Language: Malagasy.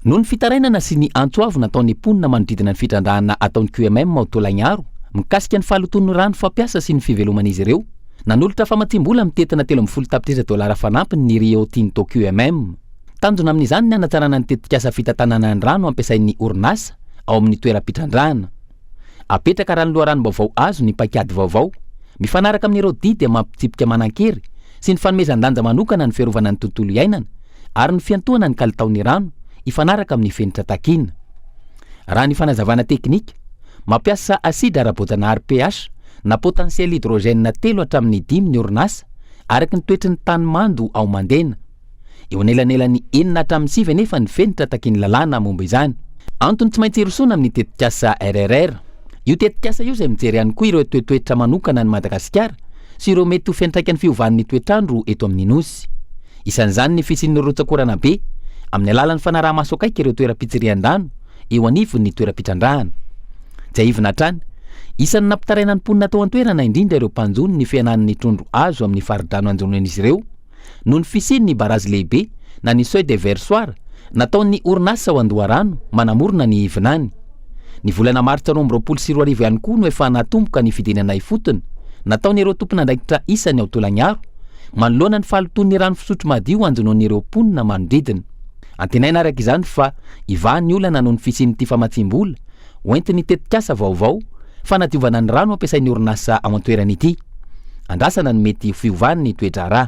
Noho ny fitarainana sy ny antsoavo nataon'ny mponina manodidina ny fitrandrahana ataon'ny QMM ao Tolagnaro mikasika ny fahaloton'ny rano fampiasa sy ny fiveloman'izy ireo, nanolotra famatsim-bola mitetina 30 tapitrisa dolara fanampiny ny Rio Tinto QMM. Tanjona amin'izany ny anatsarana ny tetikasa fitantanana ny rano ampiasain'ny orinasa ao amin'ny toeram-pitrandrahana. Apetraka raha ny loharanom-baovao azo ny pakiady vaovao, mifanaraka amin'ireo didy mampitsipika manan-kery sy ny fanomezan-danja manokana ny fiarovana ny tontolo iainana ary ny fiantohana ny kalitaon'ny rano ifanaraka amin'ny fenitra takina. Raha ny fanazavana teknika, mampiasa asida ara-boajanahary pH na potentiel hydrogène 3 hatramin'ny 5 ny orinasa araky ny toetry ny tany mando ao mandena. Eo anelanelan'ny 4 hatramin'ny 9 nefa ny fenitra takin'ny lalàna momba izany. Antony tsy maintsy hirosona amin'ny tetikasa RRR. Io tetikasa io izay mijery ihany koa ireo toetoetra manokana ny Madagasikara sy ireo mety ho fentraikan'ny fiovan'ny toetrandro eto amin'ny nosy. Isan'izany ny fisian'ny rotsakorana be amin'ny alalan'ny fanaraha-maso akaiky ireo toeram-pitsirian-drano eo anivon'ny toeram-pitrandrahana. Jaivina hatrany, isan'ny nampitaraina ny mponina tao an-toerana indrindra ireo mpanjony ny fianan'ny trondro azo amin'ny faridrano anjonan'izy ireo noho ny fisian'ny barazy lehibe na ny seuil de versoir nataon'ny orinasa ao Andoharano manamorona ny ivinany. Ny volana Martsa 2024 ihany koa no efa natomboka ny fidinana ifotony nataon'ireo tompon'andraikitra isany ao Tolagnaro manoloana ny fahaloton'ny rano fisotro madio anjonoan'ireo mponina manodidina. Antenaina araka izany fa ivahan'ny olana noho ny fisian'ity famatsim-bola hoentiny tetikasa vaovao fanadiovana ny rano ampiasain'ny orinasa ao an-toerana ity. Andrasana ny mety fiovan'ny toetra rà.